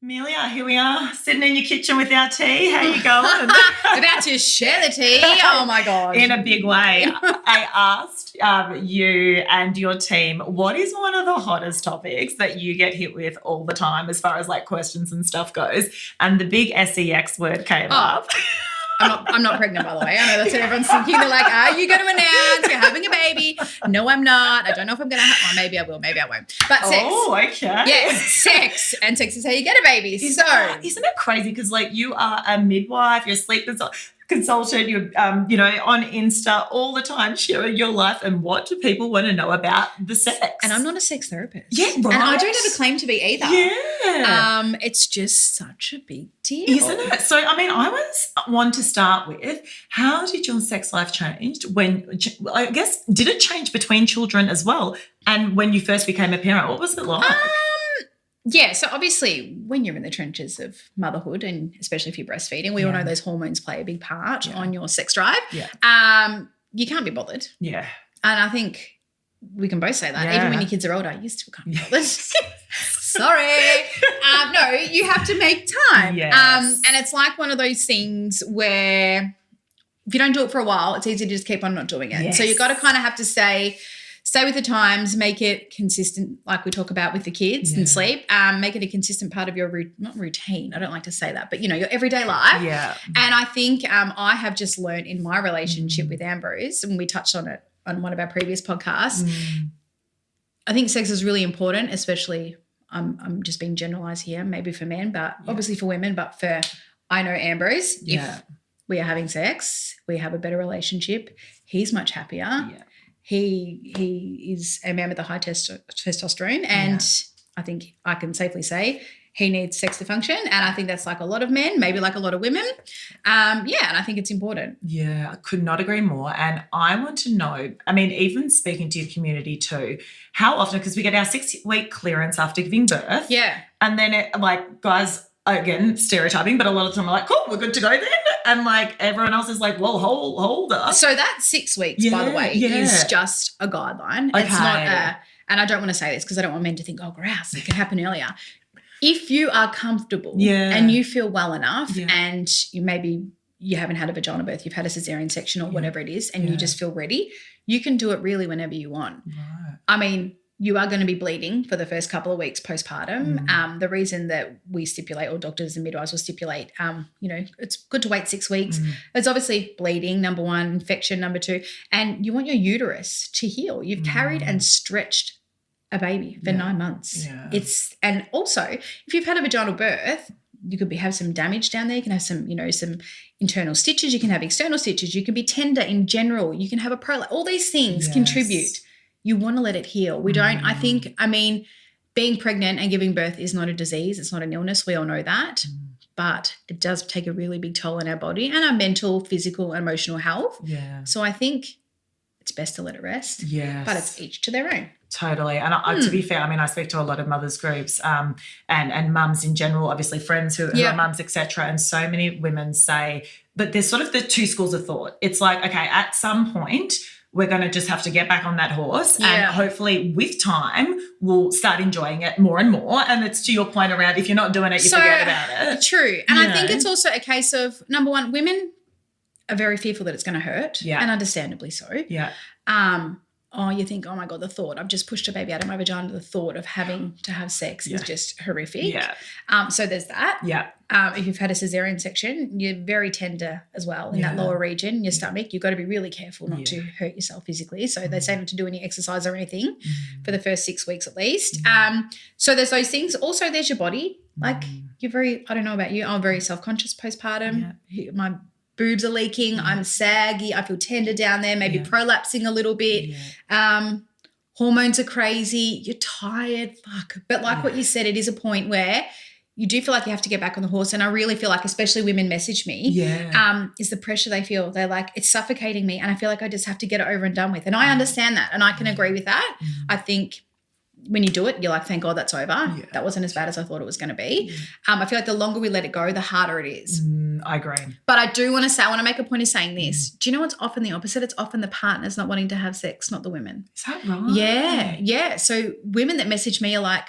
Amelia, here we are, sitting in your kitchen with our tea. How you going? About to share the tea. Oh, my God. In a big way. I asked you and your team, what is one of the hottest topics that you get hit with all the time as far as like questions and stuff goes? And the big SEX word came up. I'm not pregnant, by the way. I know that's what everyone's thinking. They're like, are you going to announce you're having a baby? No, I'm not. I don't know if I'm going to have one. Maybe I will. Maybe I won't. But sex. Oh, okay. Yes, sex. And sex is how you get a baby. Isn't it crazy? Because like you are a midwife, you're a sleep consultant, you're on Insta all the time sharing your life, and what do people want to know about the sex? And I'm not a sex therapist. Yeah, right. And I don't have a claim to be either. Yeah. It's just such a big deal. Isn't it? So, I mean, I was one to start with. How did your sex life change I guess, did it change between children as well? And when you first became a parent, what was it like? Yeah, so obviously when you're in the trenches of motherhood, and especially if you're breastfeeding, we all know those hormones play a big part on your sex drive. Yeah. You can't be bothered. Yeah. And I think we can both say that. Yeah. Even when your kids are older, you still can't be bothered. Sorry. No, you have to make time. Yes. And it's like one of those things where if you don't do it for a while, it's easy to just keep on not doing it. Yes. So you've got to kind of have to stay with the times, make it consistent, like we talk about with the kids and sleep, make it a consistent part of your, not routine, I don't like to say that, but, your everyday life. Yeah. And I think I have just learned in my relationship with Ambrose, and we touched on it on one of our previous podcasts, I think sex is really important, especially I'm just being generalised here, maybe for men, but obviously for women, but I know Ambrose, if we are having sex, we have a better relationship, he's much happier. Yeah. He is a man with a high testosterone, and I think I can safely say he needs sex to function, and I think that's like a lot of men, maybe like a lot of women. And I think it's important. Yeah, I could not agree more. And I want to know, I mean, even speaking to your community too, how often, because we get our 6-week clearance after giving birth. Yeah. And then guys, again, stereotyping, but a lot of the time I'm like, cool, we're good to go then. And like everyone else is like, well, hold up. So that 6 weeks, by the way, is just a guideline. Okay. It's not and I don't want to say this because I don't want men to think, oh, grouse, it can happen earlier. If you are comfortable and you feel well enough and you haven't had a vaginal birth, you've had a cesarean section or whatever it is, and you just feel ready, you can do it really whenever you want. Right. I mean, you are going to be bleeding for the first couple of weeks postpartum. The reason that we stipulate, or doctors and midwives will stipulate, it's good to wait 6 weeks. It's obviously bleeding, number one, infection, number two, and you want your uterus to heal. You've carried and stretched a baby for 9 months. Yeah. And also, if you've had a vaginal birth, you could have some damage down there. You can have some, some internal stitches. You can have external stitches. You can be tender in general. You can have a prolapse. All these things contribute. You want to let it heal. We don't, being pregnant and giving birth is not a disease. It's not an illness. We all know that. But it does take a really big toll on our body and our mental, physical, and emotional health. Yeah. So I think it's best to let it rest. Yes. But it's each to their own. Totally. And to be fair, I speak to a lot of mothers groups and mums in general, obviously friends who are mums, etc. And so many women say, but there's sort of the two schools of thought. It's like, okay, at some point we're going to just have to get back on that horse and hopefully with time we'll start enjoying it more and more. And it's to your point around if you're not doing it, you forget about it. True. And I think it's also a case of, number one, women are very fearful that it's going to hurt and understandably so. Yeah. You think, oh, my God, the thought, I've just pushed a baby out of my vagina, the thought of having to have sex is just horrific. Yeah. So there's that. Yeah. If you've had a cesarean section, you're very tender as well in that lower region, your stomach. You've got to be really careful not to hurt yourself physically. So they say not to do any exercise or anything for the first 6 weeks at least. So there's those things. Also, there's your body. Like you're very, I don't know about you, I'm very self-conscious postpartum. Yeah. My boobs are leaking, I'm saggy, I feel tender down there, maybe prolapsing a little bit. Yeah. Hormones are crazy, you're tired, But like what you said, it is a point where you do feel like you have to get back on the horse. And I really feel like, especially women message me, is the pressure they feel. They're like, it's suffocating me and I feel like I just have to get it over and done with. And I understand that and I can agree with that. I think when you do it, you're like, thank God that's over. Yeah. That wasn't as bad as I thought it was going to be. I feel like the longer we let it go, the harder it is. I agree. But I do want to say, I want to make a point of saying this. Do you know what's often the opposite? It's often the partners not wanting to have sex, not the women. Is that right? Yeah. Yeah. So women that message me are like,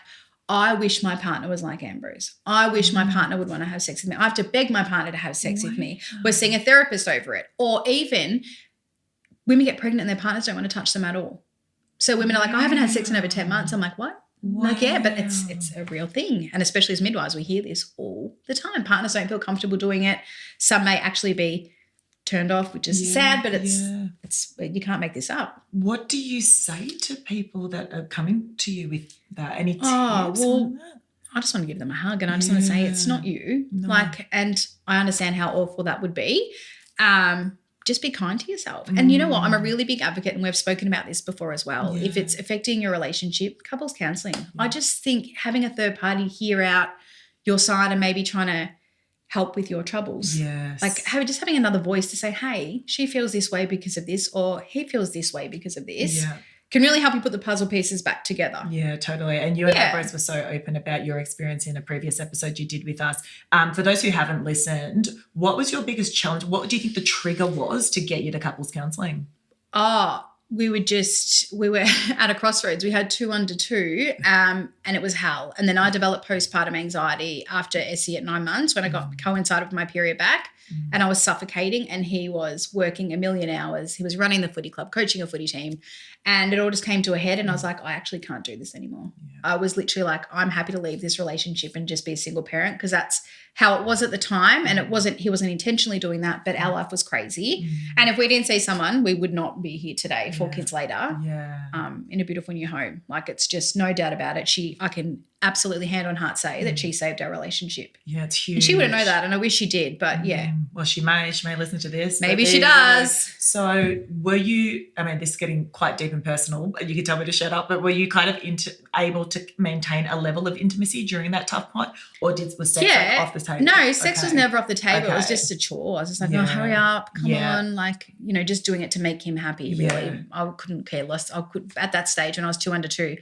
I wish my partner was like Ambrose. I wish my partner would want to have sex with me. I have to beg my partner to have sex with me. We're seeing a therapist over it. Or even women get pregnant and their partners don't want to touch them at all. So women are like, I haven't had sex in over 10 months. I'm like, what? Like, yeah, but it's a real thing. And especially as midwives, we hear this all the time. Partners don't feel comfortable doing it. Some may actually be turned off, which is sad, but it's you can't make this up. What do you say to people that are coming to you with that? Any tips on that? I just want to give them a hug, and I just want to say it's not you. No. And I understand how awful that would be. Just be kind to yourself. And you know what? I'm a really big advocate, and we've spoken about this before as well. Yeah. If it's affecting your relationship, couples counselling. Yeah. I just think having a third party hear out your side and maybe trying to help with your troubles. Yes. Like having another voice to say, hey, she feels this way because of this, or he feels this way because of this. Yeah. Can really help you put the puzzle pieces back together. Yeah, totally. And you and Ambrose were so open about your experience in a previous episode you did with us. For those who haven't listened, what was your biggest challenge? What do you think the trigger was to get you to couples counselling? We were at a crossroads. We had 2 under 2 and it was hell. And then I developed postpartum anxiety after Essie at 9 months when I coincided with my period back. And I was suffocating, and he was working 1,000,000 hours. He was running the footy club, coaching a footy team, and it all just came to a head, and I was like, I actually can't do this anymore. Yeah. I was literally like, I'm happy to leave this relationship and just be a single parent, because that's how it was at the time, and he wasn't intentionally doing that, but our life was crazy. And if we didn't see someone, we would not be here today 4 kids later in a beautiful new home. Like, it's just no doubt about it. I can absolutely hand on heart say that she saved our relationship. Yeah, it's huge. And she wouldn't know that, and I wish she did, but well, she may listen to this. Maybe she does. So were you, this is getting quite deep and personal, you can tell me to shut up, but were you kind of able to maintain a level of intimacy during that tough point, or was sex off the table? No, sex was never off the table. It was just a chore. I was just like, oh, hurry up, come on, like, just doing it to make him happy, really. I couldn't care less. At that stage when I was 2 under 2,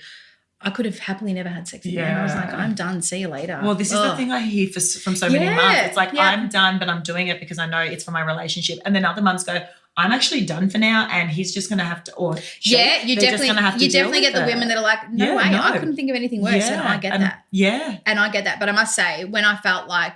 I could have happily never had sex again. I was like, I'm done. See you later. Well, this is the thing I hear from so many mums. It's like, I'm done, but I'm doing it because I know it's for my relationship. And then other mums go, I'm actually done for now, and he's just going to have to, you definitely get the women that are like, no way, I couldn't think of anything worse. And I get that. Yeah. And I get that. But I must say, when I felt like,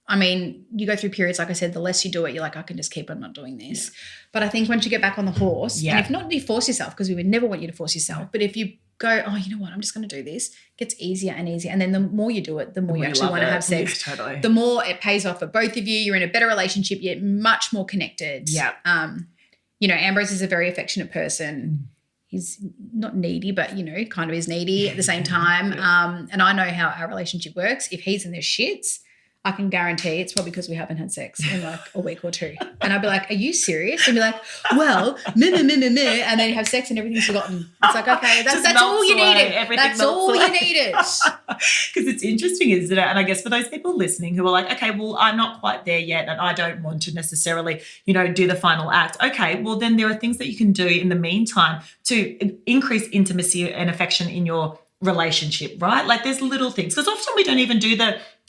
you go through periods, like I said, the less you do it, you're like, I can just keep on not doing this. Yeah. But I think once you get back on the horse, and if not, you force yourself, because we would never want you to force yourself. But if you go, oh, you know what, I'm just going to do this, it gets easier and easier. And then the more you do it, the more you actually want to have sex. Yeah, totally. The more it pays off for both of you. You're in a better relationship. You're much more connected. Yeah. Ambrose is a very affectionate person. He's not needy, but, kind of is needy at the same time. And I know how our relationship works. If he's in the shits, I can guarantee it's probably because we haven't had sex in like a week or 2. And I'd be like, are you serious? And be like, well, meh. And then you have sex and everything's forgotten. It's like, okay, that's all you needed. That's all you needed. Because it's interesting, isn't it? And I guess for those people listening who are like, okay, well, I'm not quite there yet, and I don't want to necessarily, do the final act. Okay, well, then there are things that you can do in the meantime to increase intimacy and affection in your relationship, right? Like, there's little things. Because often we don't even do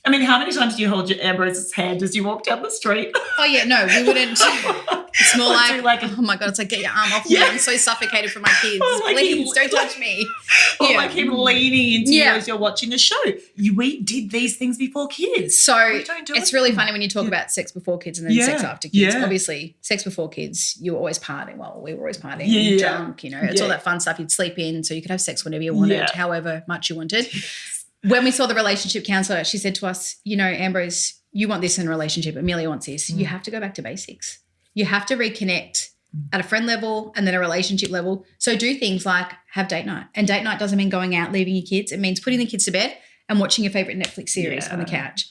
how many times do you hold your Ambrose's hand as you walk down the street? Oh, yeah, no, we wouldn't. It's more like, oh, my God, it's like, get your arm off me. I'm so suffocated for my kids. Please, don't touch me. Or like him leaning into you as you're watching a show. We did these things before kids. So it's really funny when you talk about sex before kids and then sex after kids. Yeah. Obviously, sex before kids, you were always partying. Well, we were always partying, drunk, It's all that fun stuff. You'd sleep in so you could have sex whenever you wanted, however much you wanted. When we saw the relationship counsellor, she said to us, Ambrose, you want this in a relationship. Amelia wants this. You have to go back to basics. You have to reconnect at a friend level and then a relationship level. So do things like have date night. And date night doesn't mean going out, leaving your kids. It means putting the kids to bed and watching your favourite Netflix series on the couch.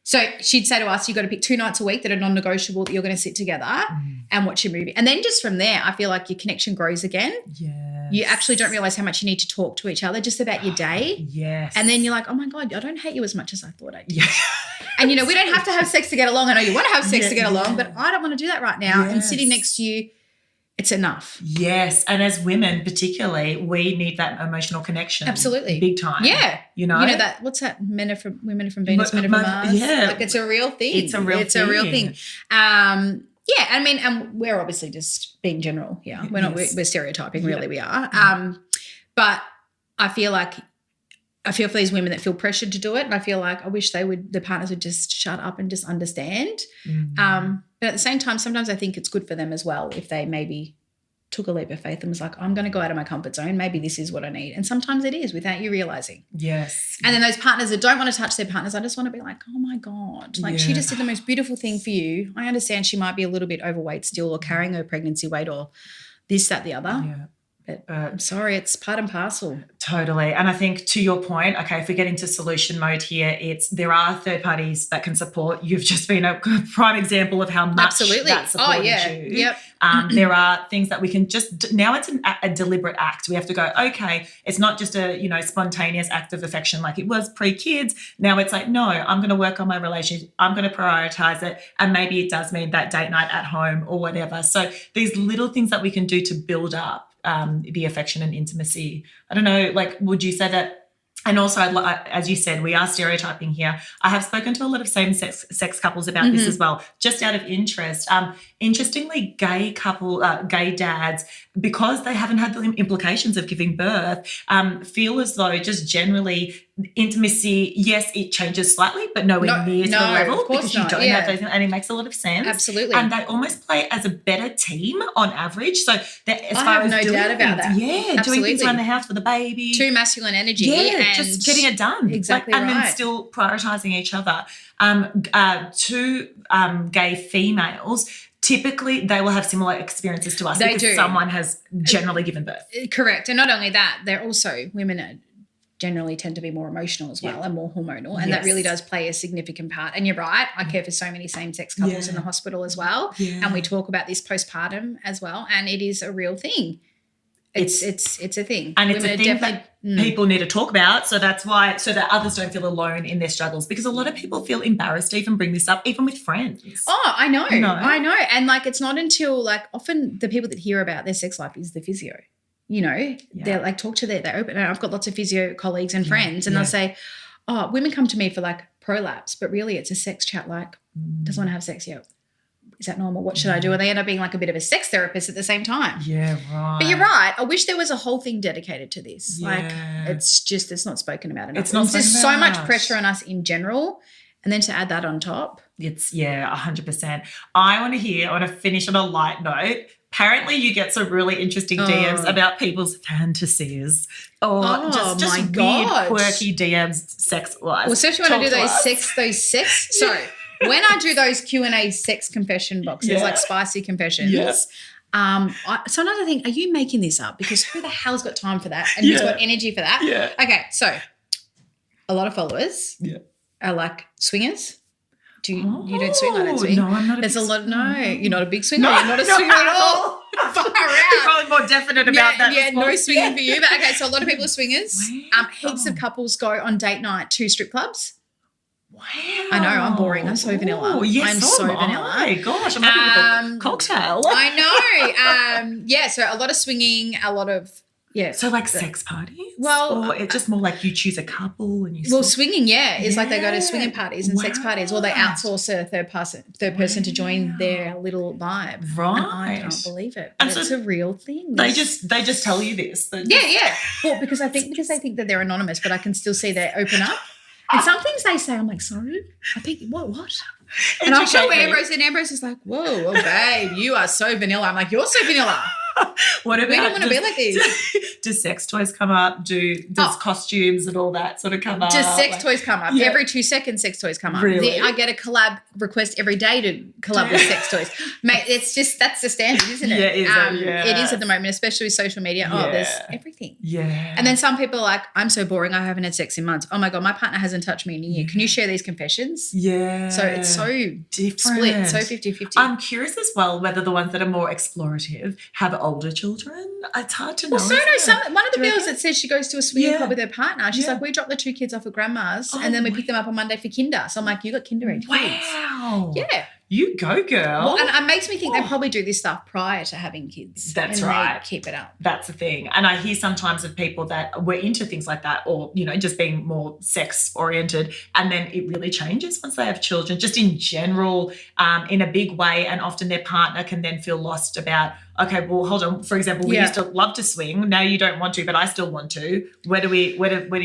So she'd say to us, you've got to pick 2 nights a week that are non-negotiable that you're going to sit together and watch a movie. And then just from there, I feel like your connection grows again. Yeah. You actually don't realise how much you need to talk to each other just about your day. Yes. And then you're like, oh, my God, I don't hate you as much as I thought I did. Yeah. And, we don't have to have sex to get along. I know you want to have sex to get along, but I don't want to do that right now. Yes. And sitting next to you, it's enough. Yes. And as women particularly, we need that emotional connection. Absolutely. Big time. Yeah. That, what's that? Women are from Venus, men are from Mars. Yeah. Like, it's a real thing. It's a real thing. Yeah, and we're obviously just being general. Yeah, we're not. We're stereotyping. Really, we are. But I feel like I feel for these women that feel pressured to do it, and I feel like I wish the partners would just shut up and just understand. But at the same time, sometimes I think it's good for them as well if they maybe took a leap of faith and was like, I'm going to go out of my comfort zone. Maybe this is what I need. And sometimes it is without you realizing. Yes. And then those partners that don't want to touch their partners, I just want to be like, oh my God, like she just did the most beautiful thing for you. I understand she might be a little bit overweight still or carrying her pregnancy weight or this, that, the other. Yeah. But I'm sorry, it's part and parcel. Totally. And I think to your point, okay, if we get into solution mode here, there are third parties that can support. You've just been a prime example of how much that supported you. Yep. There are things that we can now it's a deliberate act. We have to go, okay, it's not just a, spontaneous act of affection like it was pre-kids. Now it's like, no, I'm going to work on my relationship. I'm going to prioritize it. And maybe it does mean that date night at home or whatever. So these little things that we can do to build up the affection and intimacy. I don't know, like, would you say that? And also, as you said, we are stereotyping here. I have spoken to a lot of same-sex couples about this as well, just out of interest. Interestingly, gay dads, because they haven't had the implications of giving birth, feel as though just generally intimacy, yes, it changes slightly, but nowhere near to the level because you don't have those, and it makes a lot of sense. Absolutely. And they almost play as a better team on average. So that as I far have as no doubt about that. Yeah, doing things around the house for the baby. Too masculine energy. Yeah, and just getting it done. Exactly and then still prioritising each other. Two gay females, typically they will have similar experiences to us because someone has generally given birth. Correct. And not only that, they're also women generally tend to be more emotional as well and more hormonal, and that really does play a significant part. And you're right, I care for so many same-sex couples in the hospital as well, and we talk about this postpartum as well, and it is a real thing. It's a thing, and it's a thing that people need to talk about. So that's why, so that others don't feel alone in their struggles, because a lot of people feel embarrassed to even bring this up, even with friends. Oh, I know, and like it's not until like often the people that hear about their sex life is the physio. They're like talk to they open. And I've got lots of physio colleagues and friends, and they'll say, "Oh, women come to me for like prolapse, but really it's a sex chat. Like, doesn't want to have sex yet. Is that normal? What should I do?" And they end up being like a bit of a sex therapist at the same time. Yeah, right. But you're right. I wish there was a whole thing dedicated to this. Yeah. Like, it's not spoken about enough. It's not. There's so much pressure on us in general, and then to add that on top, it's 100%. I want to finish on a light note. Apparently you get some really interesting DMs about people's fantasies or just weird, quirky DMs sex-wise. Well, especially when I do those sex. So when I do those Q&A sex confession boxes, like spicy confessions, sometimes I think, are you making this up? Because who the hell's got time for that and who's got energy for that? Yeah. Okay, so a lot of followers are like swingers. You don't swing, I don't swing. No, I'm not There's a lot. No, you're not a big swinger. You're not a swinger at all. Far out. You're probably more definite about that. Yeah, no swinging for you. But okay, so a lot of people are swingers. Wow. Heaps of couples go on date night to strip clubs. Wow. I know, I'm boring. I'm so vanilla. Yes, I'm so vanilla. Oh my gosh, I'm happy with a cocktail. I know. So a lot of swinging, a lot of So like sex parties? Well, or it's just more like you choose a couple and you swinging, is like they go to swinging parties and sex parties, or they outsource a third person to join their little vibe. Right. And I can't believe it. But it's a real thing. They just tell you this. Well, because they think that they're anonymous, but I can still see they open up. And some things they say, I'm like, sorry? I think, what? And I'll show Ambrose, and Ambrose is like, whoa, babe, you are so vanilla. I'm like, you're so vanilla. What about, we don't want to be like this. Do sex toys come up? Does costumes and all that sort of come up? Does sex toys come up? Yeah. Every 2 seconds sex toys come up. Really? I get a collab request every day to collab with sex toys. Mate, that's the standard, isn't it? It is at the moment, especially with social media. Yeah. There's everything. Yeah. And then some people are like, I'm so boring, I haven't had sex in months. Oh my God, my partner hasn't touched me in a year. Can you share these confessions? Yeah. So it's so different. Split, so 50-50. I'm curious as well whether the ones that are more explorative have older children. It's hard to know. Well, one of the girls that says she goes to a swinging club with her partner, she's like, we drop the 2 kids off at grandma's and then we pick them up on Monday for kinder. So I'm like, you got kinder age kids. Wow. Yeah. You go, girl. Well, and it makes me think they probably do this stuff prior to having kids. That's and right. They keep it up. That's the thing. And I hear sometimes of people that were into things like that, or, just being more sex oriented, and then it really changes once they have children, just in general, in a big way. And often their partner can then feel lost about, okay, well, hold on. For example, we used to love to swing. Now you don't want to, but I still want to. Where do you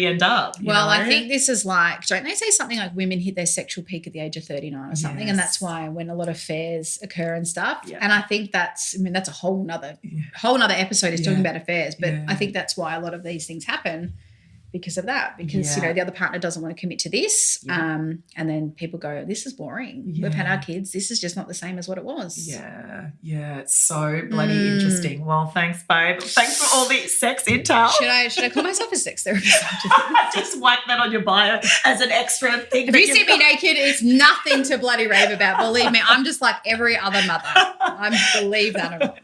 end up? Well, I think this is like, don't they say something like women hit their sexual peak at the age of 39 or something? Yes. And that's why when a lot of affairs occur and stuff. Yeah. And I think that's a whole nother episode is talking about affairs. But I think that's why a lot of these things happen. Because of that, because the other partner doesn't want to commit to this, and then people go, "This is boring. We've had our kids. This is just not the same as what it was." Yeah, it's so bloody interesting. Well, thanks, babe. Thanks for all the sex intel. Should I call myself a sex therapist? Just whack that on your bio as an extra thing. If you see me naked, it's nothing to bloody rave about. Believe me, I'm just like every other mother. I believe that.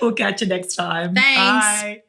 We'll catch you next time. Thanks. Bye.